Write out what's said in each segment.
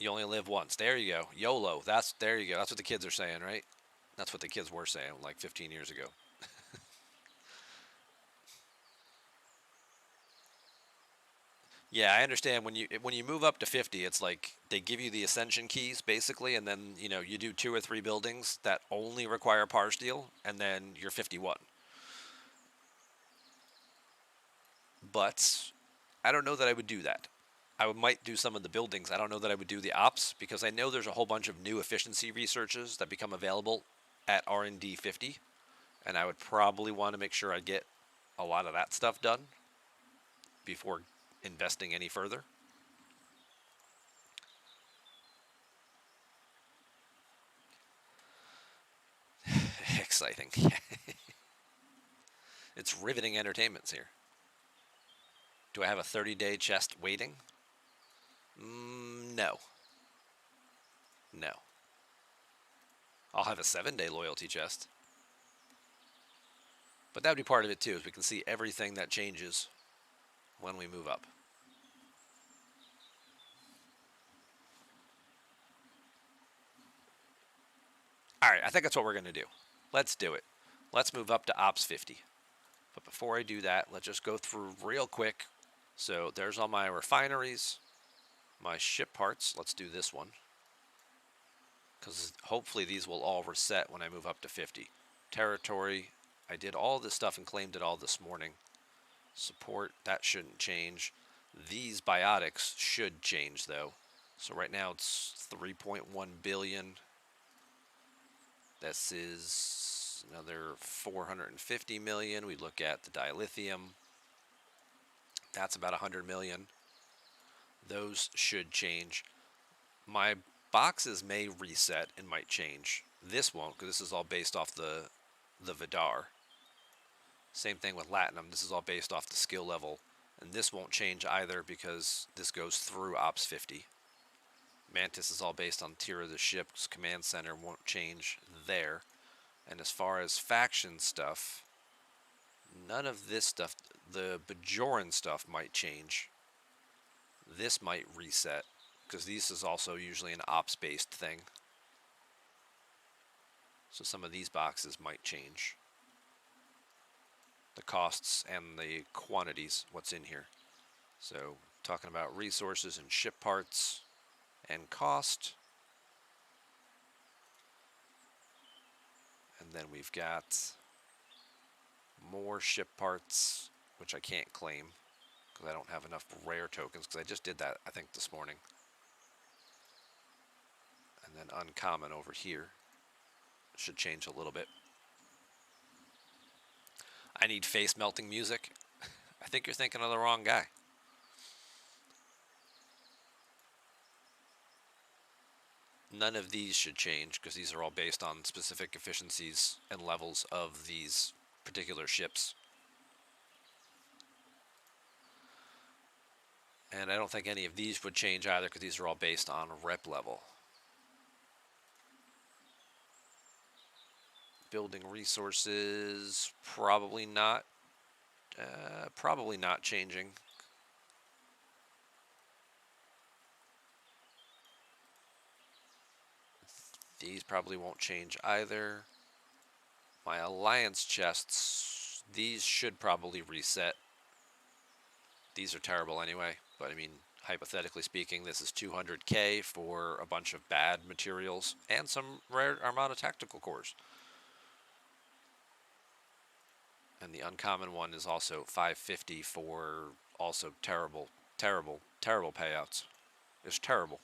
You only live once. There you go. YOLO. There you go. That's what the kids are saying, right? That's what the kids were saying like 15 years ago. Yeah, I understand when you move up to 50, it's like they give you the ascension keys basically, and then you do two or three buildings that only require par steel, and then you're 51. But I don't know that I would do that. Might do some of the buildings. I don't know that I would do the ops because I know there's a whole bunch of new efficiency researches that become available at R&D 50, and I would probably want to make sure I get a lot of that stuff done before investing any further. Exciting. It's riveting entertainments here. Do I have a 30-day chest waiting? No. No. I'll have a 7-day loyalty chest. But that would be part of it too, is we can see everything that changes when we move up. All right, I think that's what we're going to do. Let's do it. Let's move up to Ops 50. But before I do that, let's just go through real quick. So there's all my refineries, my ship parts. Let's do this one, because hopefully these will all reset when I move up to 50. Territory, I did all this stuff and claimed it all this morning. Support, that shouldn't change. These biotics should change though. So right now it's 3.1 billion. This is another 450 million. We look at the dilithium. That's about 100 million. Those should change. My boxes may reset and might change. This won't, because this is all based off the Vidar. Same thing with Latinum. This is all based off the skill level. And this won't change either because this goes through Ops 50. Mantis is all based on tier of the ship's command center, won't change there. And as far as faction stuff, none of this stuff, the Bajoran stuff might change. This might reset, because this is also usually an ops based thing. So some of these boxes might change. The costs and the quantities, what's in here. So talking about resources and ship parts and cost. And then we've got more ship parts, which I can't claim because I don't have enough rare tokens, because I just did that, I think, this morning. And then uncommon over here should change a little bit. I need face melting music. I think you're thinking of the wrong guy. None of these should change because these are all based on specific efficiencies and levels of these particular ships. And I don't think any of these would change either because these are all based on rep level. Building resources, probably not. Probably not changing. These probably won't change either. My alliance chests, these should probably reset. These are terrible anyway, but I mean, hypothetically speaking, this is 200k for a bunch of bad materials and some rare Armada tactical cores. And the uncommon one is also 550 for also terrible, terrible, terrible payouts. It's terrible.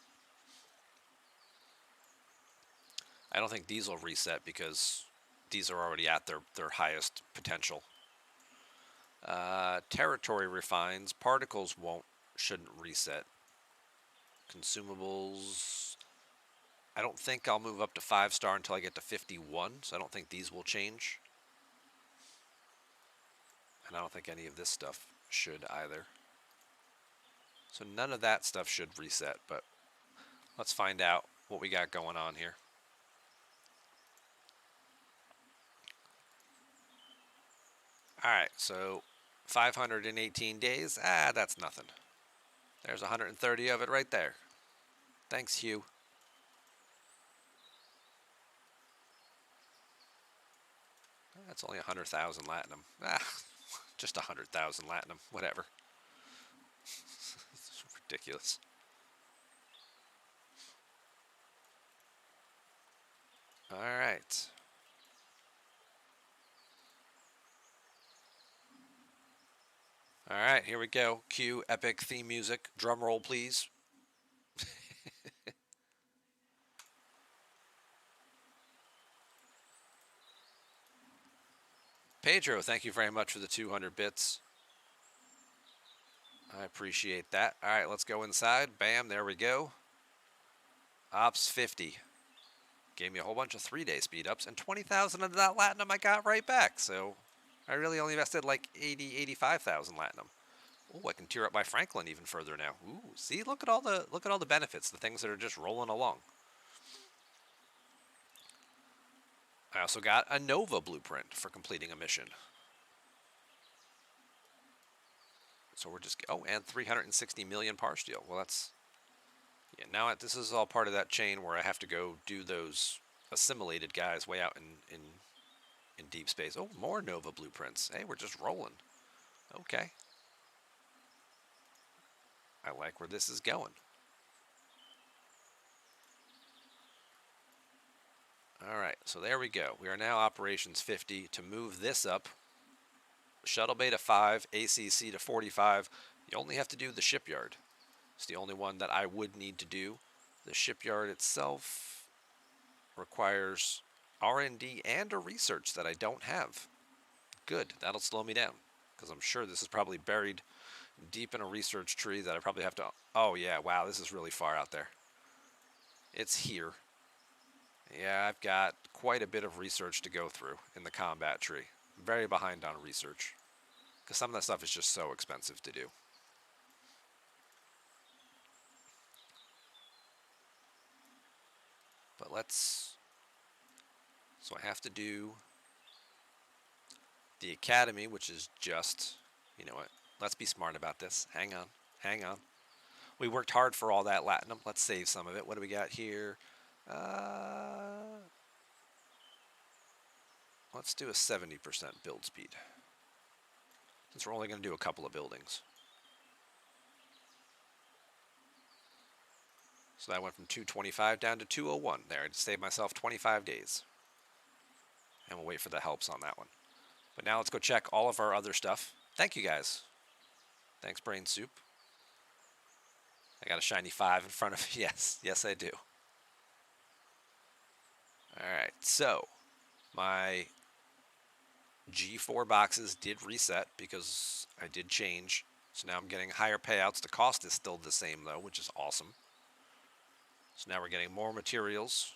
I don't think these will reset because these are already at their highest potential. Territory refines, particles shouldn't reset. Consumables, I don't think I'll move up to 5-star until I get to 51, so I don't think these will change. And I don't think any of this stuff should either. So none of that stuff should reset, but let's find out what we got going on here. Alright, so 518 days, that's nothing. There's 130 of it right there. Thanks, Hugh. That's only 100,000 Latinum. Ah, just 100,000 Latinum. Whatever. It's ridiculous. All right. All right, here we go. Cue epic theme music. Drum roll, please. Pedro, thank you very much for the 200 bits. I appreciate that. All right, let's go inside. Bam, there we go. Ops 50. Gave me a whole bunch of 3-day speed ups, and 20,000 of that Latinum I got right back. So I really only invested like 85,000 Latinum. Oh, I can tier up my Franklin even further now. Ooh, see, look at all the benefits, the things that are just rolling along. I also got a Nova blueprint for completing a mission. So we're just, oh, and 360 million par steel. Well, that's, yeah, now this is all part of that chain where I have to go do those assimilated guys way out in deep space. Oh, more Nova blueprints. Hey, we're just rolling. Okay. I like where this is going. All right, so there we go. We are now operations 50. To move this up, shuttle bay to 5, ACC to 45, you only have to do the shipyard. It's the only one that I would need to do. The shipyard itself requires R&D and a research that I don't have. Good, that'll slow me down, because I'm sure this is probably buried deep in a research tree that I probably have to... Oh yeah, wow, this is really far out there. It's here. Yeah, I've got quite a bit of research to go through in the combat tree. I'm very behind on research, because some of that stuff is just so expensive to do. But let's... So I have to do the academy, which is just... You know what? Let's be smart about this. Hang on. Hang on. We worked hard for all that Latinum. Let's save some of it. What do we got here? Let's do a 70% build speed, since we're only going to do a couple of buildings. So that went from 225 down to 201. There, I just saved myself 25 days. And we'll wait for the helps on that one. But now let's go check all of our other stuff. Thank you guys. Thanks, Brain Soup. I got a shiny 5 in front of me. Yes, yes I do. Alright, so my G4 boxes did reset because I did change. So now I'm getting higher payouts. The cost is still the same though, which is awesome. So now we're getting more materials.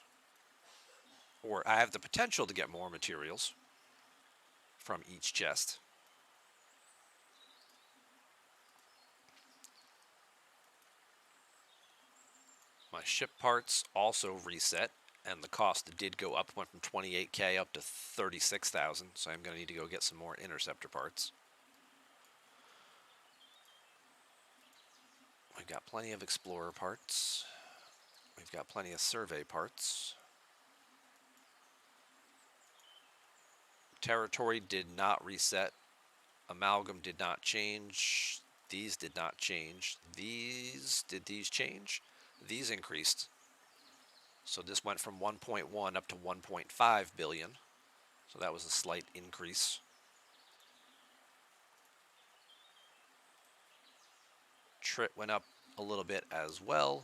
Or I have the potential to get more materials from each chest. My ship parts also reset, and the cost did go up, went from 28K up to 36,000, so I'm going to need to go get some more interceptor parts. We've got plenty of explorer parts. We've got plenty of survey parts. Territory did not reset. Amalgam did not change. These did not change. Did these change? These increased. So this went from 1.1 up to 1.5 billion. So that was a slight increase. Trit went up a little bit as well,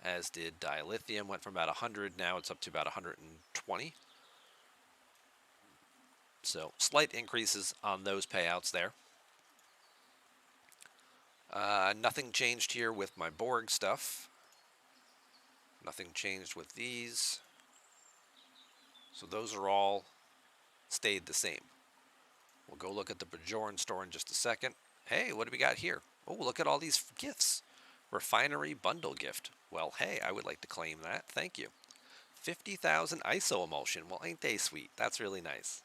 as did dilithium. Went from about 100, now it's up to about 120. So slight increases on those payouts there. Nothing changed here with my Borg stuff. Nothing changed with these. So those are all stayed the same. We'll go look at the Bajoran store in just a second. Hey, what do we got here? Oh, look at all these gifts. Refinery bundle gift. Well, hey, I would like to claim that. Thank you. 50,000 ISO emulsion. Well, ain't they sweet? That's really nice.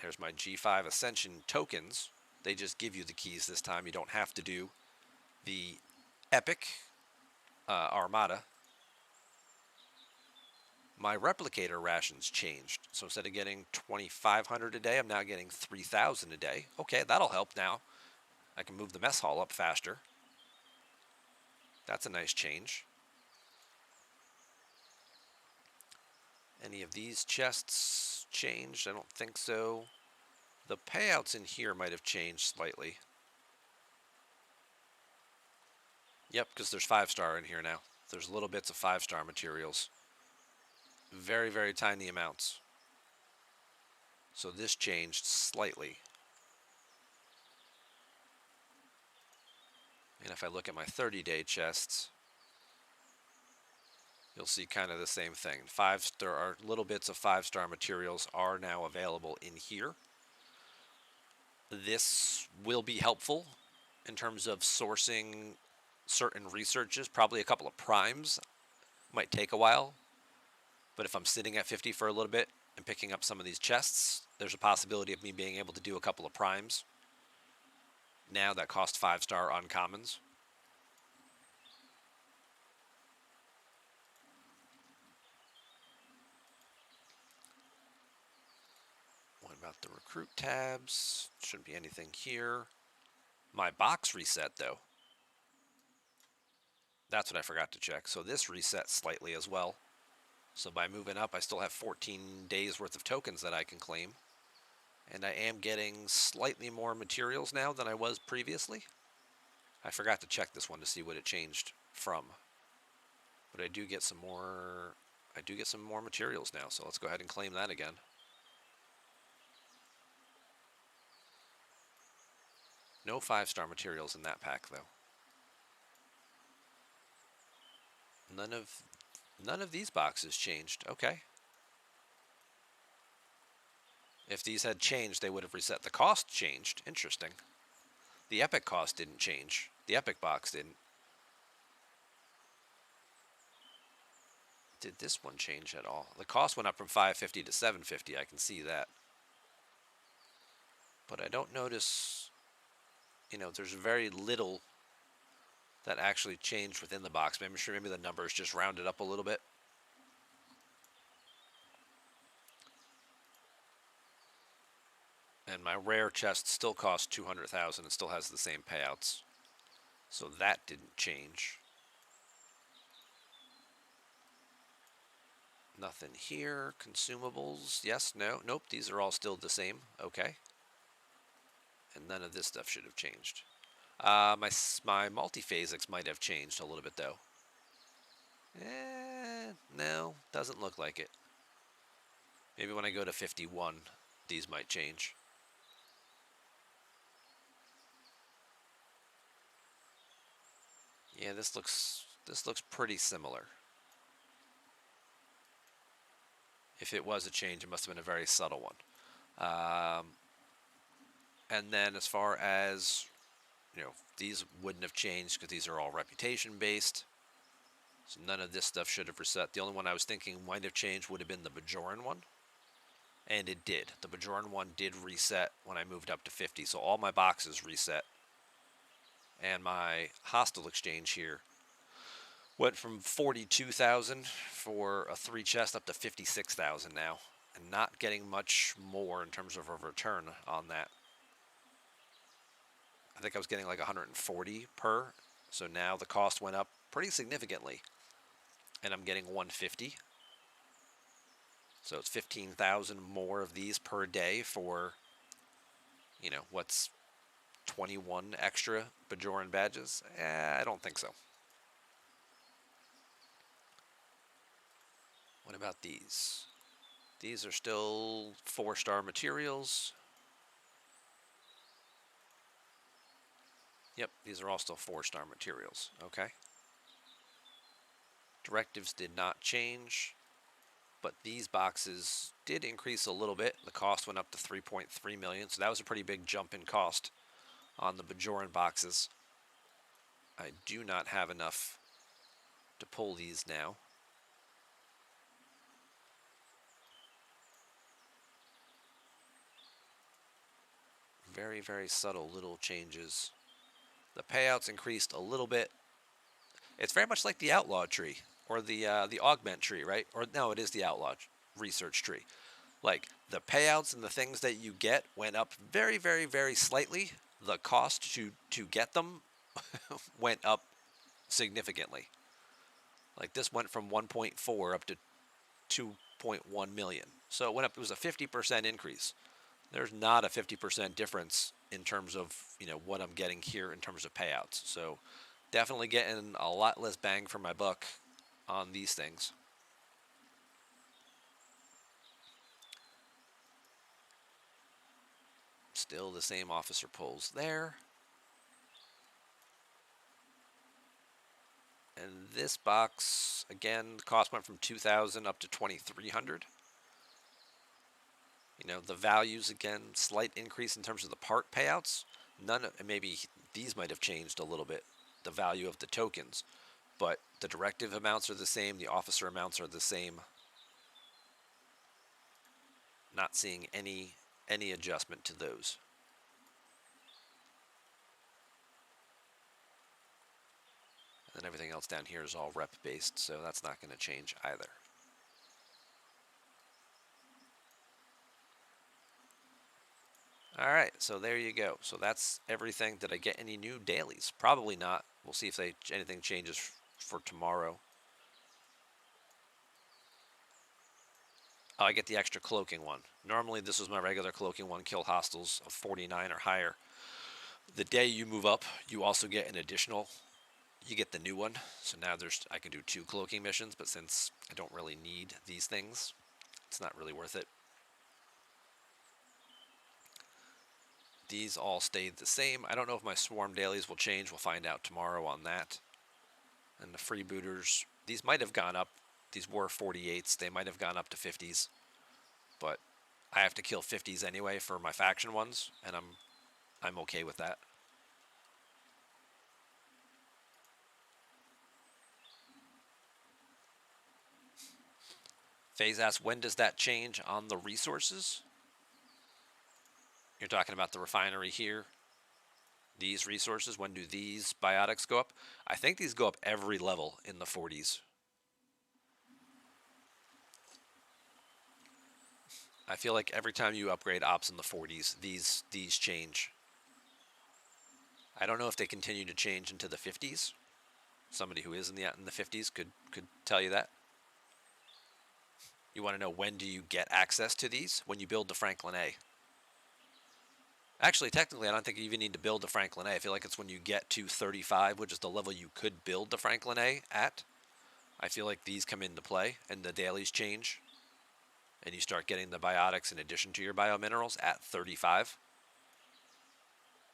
Here's my G5 Ascension tokens. They just give you the keys this time. You don't have to do the Epic Armada, my replicator rations changed. So instead of getting 2,500 a day, I'm now getting 3,000 a day. Okay, that'll help now. I can move the mess hall up faster. That's a nice change. Any of these chests changed? I don't think so. The payouts in here might have changed slightly. Yep, because there's 5-star in here now. There's little bits of 5-star materials. Very, very tiny amounts. So this changed slightly. And if I look at my 30-day chests, you'll see kind of the same thing. There are little bits of 5-star materials are now available in here. This will be helpful in terms of sourcing certain researches. Probably a couple of primes might take a while, but if I'm sitting at 50 for a little bit and picking up some of these chests, there's a possibility of me being able to do a couple of primes now that cost 5-star uncommons. What about the recruit tabs? Shouldn't be anything here. My box reset though. That's what I forgot to check. So this resets slightly as well. So by moving up, I still have 14 days worth of tokens that I can claim. And I am getting slightly more materials now than I was previously. I forgot to check this one to see what it changed from. But I do get some more materials now, so let's go ahead and claim that again. No 5-star materials in that pack though. None of these boxes changed. Okay. If these had changed, they would have reset. The cost changed. Interesting. The epic cost didn't change. The epic box didn't. Did this one change at all? The cost went up from 550 to 750. I can see that. But I don't notice, there's very little that actually changed within the box. Maybe the numbers just rounded up a little bit. And my rare chest still costs 200,000 and still has the same payouts. So that didn't change. Nothing here. Consumables. Yes, no. Nope, these are all still the same. Okay. And none of this stuff should have changed. My multiphasics might have changed a little bit, though. No, doesn't look like it. Maybe when I go to 51, these might change. Yeah, this looks pretty similar. If it was a change, it must have been a very subtle one. And then as far as, these wouldn't have changed because these are all reputation based. So none of this stuff should have reset. The only one I was thinking might have changed would have been the Bajoran one. And it did. The Bajoran one did reset when I moved up to 50. So all my boxes reset. And my hostile exchange here went from 42,000 for a 3 chest up to 56,000 now. And not getting much more in terms of a return on that. I think I was getting like 140 per. So now the cost went up pretty significantly. And I'm getting 150. So it's 15,000 more of these per day for, what's 21 extra Bajoran badges? I don't think so. What about these? These are still 4-star materials. Yep, these are all still 4-star materials. Okay. Directives did not change, but these boxes did increase a little bit. The cost went up to 3.3 million, so that was a pretty big jump in cost on the Bajoran boxes. I do not have enough to pull these now. Very, very subtle little changes. The payouts increased a little bit, It's very much like the outlaw tree or the augment tree, right? Or no, it is the outlaw research tree. Like the payouts and the things that you get went up very, very, very slightly. The cost to get them went up significantly. Like this went from 1.4 up to 2.1 million. So it went up. It was a 50% increase. There's not a 50% difference in terms of what I'm getting here in terms of payouts. So definitely getting a lot less bang for my buck on these things. Still the same officer polls there. And this box, again, the cost went from 2,000 up to 2,300. The values, again, slight increase in terms of the part payouts. Maybe these might have changed a little bit, the value of the tokens. But the directive amounts are the same, the officer amounts are the same. Not seeing any adjustment to those. And then everything else down here is all rep based, so that's not going to change either. All right, so there you go. So that's everything. Did I get any new dailies? Probably not. We'll see if anything changes for tomorrow. Oh, I get the extra cloaking one. Normally this was my regular cloaking one, kill hostiles of 49 or higher. The day you move up, you also get an additional, you get the new one. So now I can do 2 cloaking missions, but since I don't really need these things, it's not really worth it. These all stayed the same. I don't know if my swarm dailies will change. We'll find out tomorrow on that. And the freebooters, these might have gone up. These were 48s. They might have gone up to 50s. But I have to kill 50s anyway for my faction ones, and I'm okay with that. FaZe asks, when does that change on the resources? You're talking about the refinery here. These resources, when do these biotics go up? I think these go up every level in the 40s. I feel like every time you upgrade ops in the 40s, these change. I don't know if they continue to change into the 50s. Somebody who is in the 50s could tell you that. You want to know when do you get access to these? When you build the Franklin A. Actually, technically, I don't think you even need to build the Franklin A. I feel like it's when you get to 35, which is the level you could build the Franklin A at. I feel like these come into play and the dailies change. And you start getting the biotics in addition to your biominerals at 35.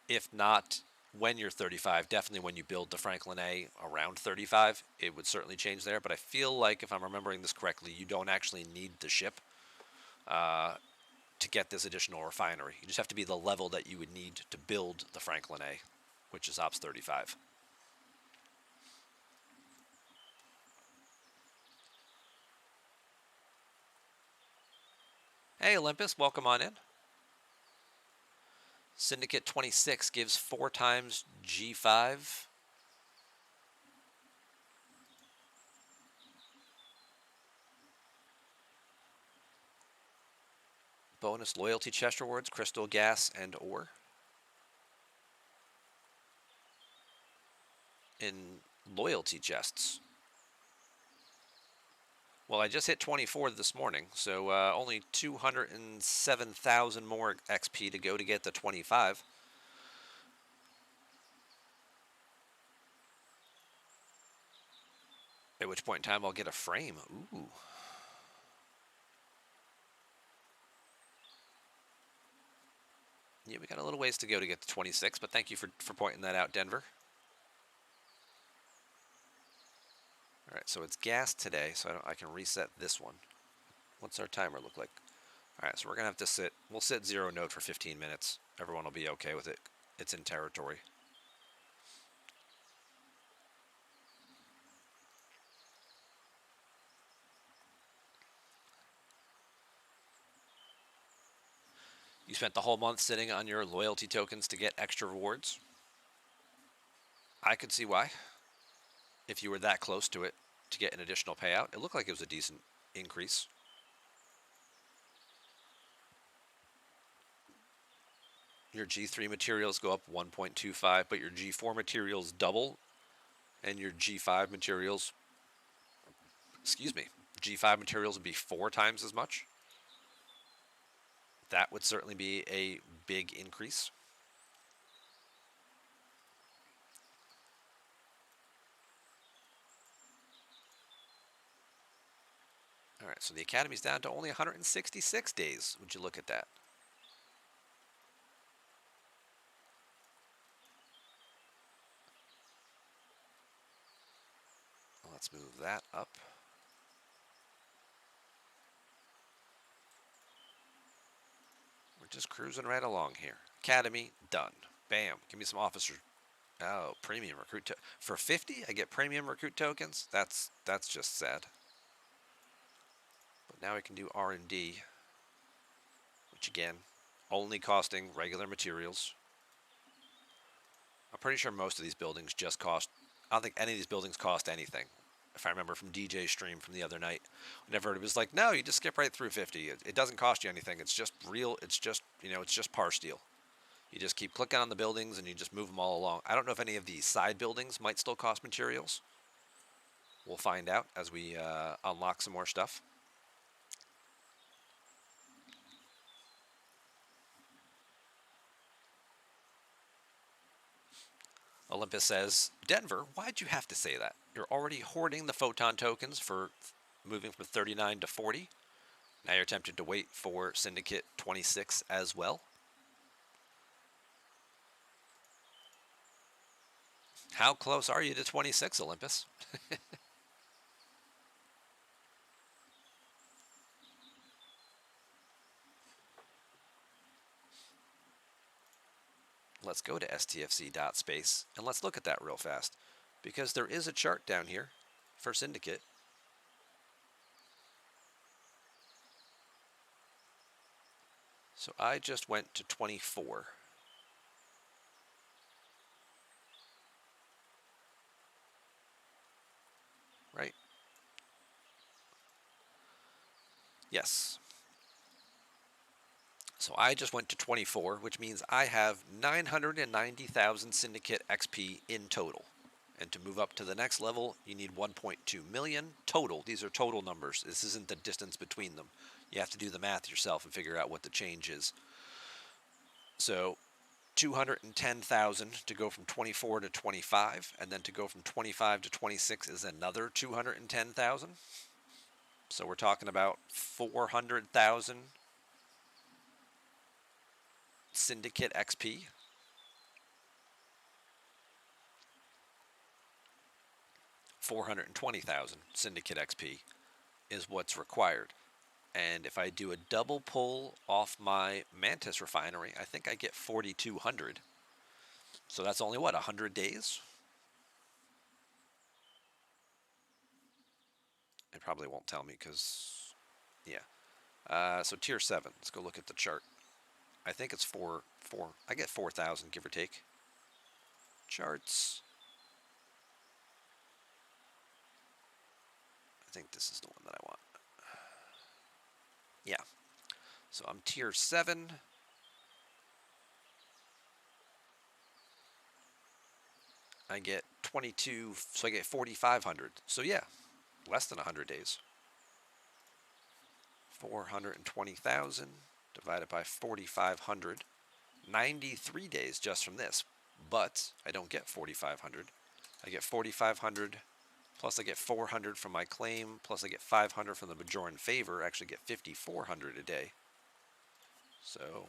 If not when you're 35, definitely when you build the Franklin A around 35, it would certainly change there. But I feel like, if I'm remembering this correctly, you don't actually need the ship to get this additional refinery. You just have to be the level that you would need to build the Franklin A, which is Ops 35. Hey, Olympus, welcome on in. Syndicate 26 gives 4 times G5. Bonus loyalty chest rewards, crystal, gas, and ore. In loyalty chests. Well, I just hit 24 this morning, so only 207,000 more XP to go to get the 25. At which point in time I'll get a frame. Ooh. Yeah, we got a little ways to go to get to 26, but thank you for pointing that out, Denver. All right, so it's gas today, so I can reset this one. What's our timer look like? All right, so we're going to have to sit. We'll sit 0 node for 15 minutes. Everyone will be okay with it. It's in territory. You spent the whole month sitting on your loyalty tokens to get extra rewards? I could see why. if you were that close to it to get an additional payout. It looked like it was a decent increase. Your G3 materials go up 1.25, but your G4 materials double, and your G5 materials, G5 materials would be 4 times as much. That would certainly be a big increase. All right, so the Academy's down to only 166 days. Would you look at that? Let's move that up. We're just cruising right along here. Academy, done. Bam. Give me some officers. Oh, premium recruit for 50. I get premium recruit tokens. That's just sad. But now I can do R&D, which again, only costing regular materials. I'm pretty sure most of these buildings just cost. I don't think any of these buildings cost anything. If I remember from DJ's stream from the other night, whenever it was like, no, you just skip right through 50. It doesn't cost you anything. It's just real. It's just, it's just par steel. You just keep clicking on the buildings and you just move them all along. I don't know if any of these side buildings might still cost materials. We'll find out as we unlock some more stuff. Olympus says, Denver, why'd you have to say that? You're already hoarding the photon tokens for moving from 39 to 40. Now you're tempted to wait for Syndicate 26 as well. How close are you to 26, Olympus? Let's go to stfc.space and let's look at that real fast, because there is a chart down here for Syndicate. So I just went to 24. Right? Yes. So I just went to 24, which means I have 990,000 Syndicate XP in total. And to move up to the next level, you need 1.2 million total. These are total numbers. This isn't the distance between them. You have to do the math yourself and figure out what the change is. So 210,000 to go from 24 to 25, and then to go from 25 to 26 is another 210,000. So we're talking about 400,000 Syndicate XP. $420,000 Syndicate XP is what's required. And if I do a double pull off my Mantis refinery, I think I get 4,200. So that's only what, 100 days? It probably won't tell me because, yeah. So tier 7, let's go look at the chart. I think it's I get 4,000, give or take. Charts. I think this is the one that I want. Yeah. So I'm tier 7. I get 22, so I get 4,500. So yeah, less than 100 days. 420,000 divided by 4,500. 93 days just from this. But I don't get 4,500. I get 4,500, plus I get 400 from my claim, plus I get 500 from the Bajoran favor. I actually get 5,400 a day. So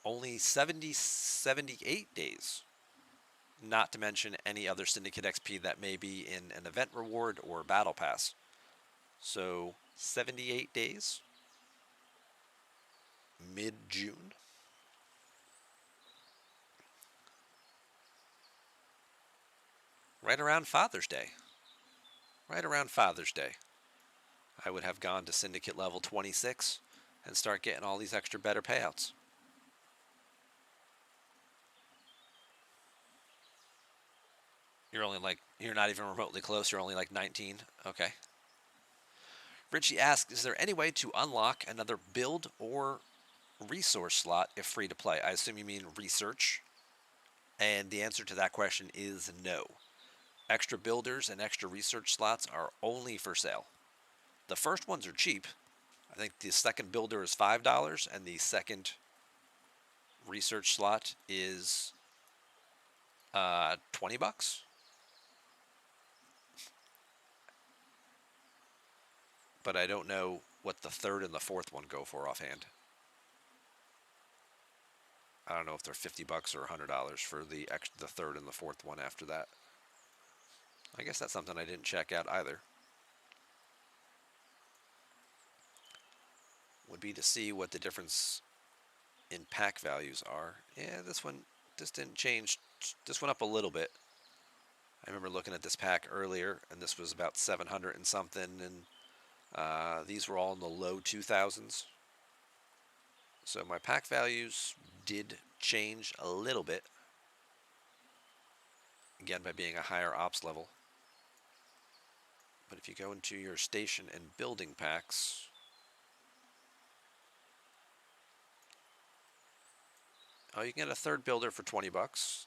only 78 days. Not to mention any other Syndicate XP that may be in an event reward or battle pass. So 78 days. Mid-June. Right around Father's Day. Right around Father's Day. I would have gone to Syndicate level 26 and start getting all these extra better payouts. You're not even remotely close. You're only like 19. Okay. Richie asks, is there any way to unlock another build or resource slot if free to play? I assume you mean research. And the answer to that question is no. Extra builders and extra research slots are only for sale. The first ones are cheap. I think the second builder is $5 and the second research slot is $20. But I don't know what the third and the fourth one go for offhand. I don't know if they're $50 or $100 for the third and the fourth one after that. I guess that's something I didn't check out either. Would be to see what the difference in pack values are. Yeah, this didn't change. This went up a little bit. I remember looking at this pack earlier, and this was about 700 and something, and these were all in the low 2000s. So my pack values did change a little bit, again by being a higher ops level. But if you go into your station and building packs, oh, you can get a third builder for $20.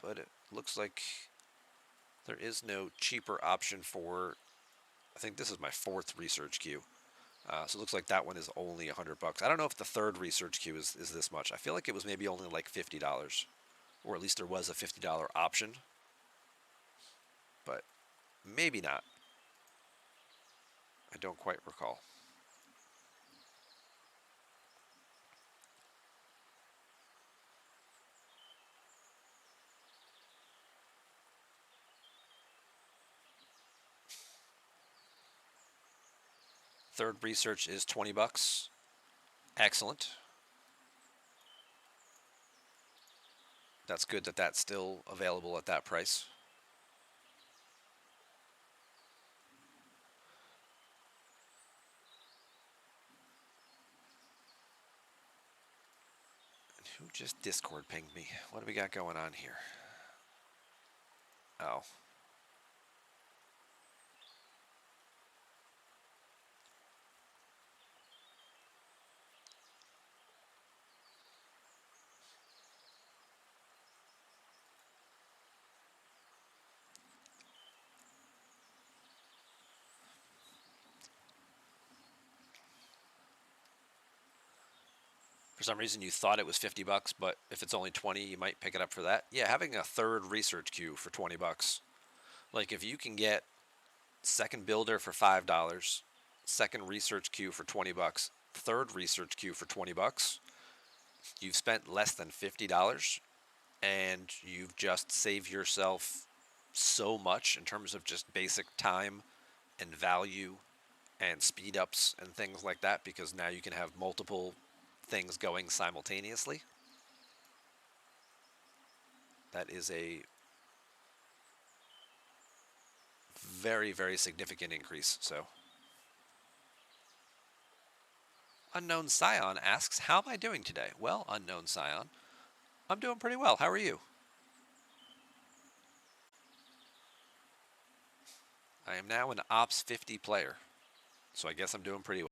But it looks like there is no cheaper option for, I think this is my fourth research queue. So it looks like that one is only $100. I don't know if the third research queue is this much. I feel like it was maybe only like $50, or at least there was a $50 option, but maybe not. I don't quite recall. Third research is $20. Excellent. That's good that that's still available at that price. And who just Discord pinged me? What do we got going on here? Oh. For some reason you thought it was $50, but if it's only 20, you might pick it up for that. Yeah, having a third research queue for $20. Like if you can get second builder for $5, second research queue for $20, third research queue for $20, you've spent less than $50 and you've just saved yourself so much in terms of just basic time and value and speed ups and things like that, because now you can have multiple things going simultaneously. That is a very, very significant increase. So, Unknown Scion asks, how am I doing today? Well, Unknown Scion, I'm doing pretty well. How are you? I am now an Ops 50 player, so I guess I'm doing pretty well.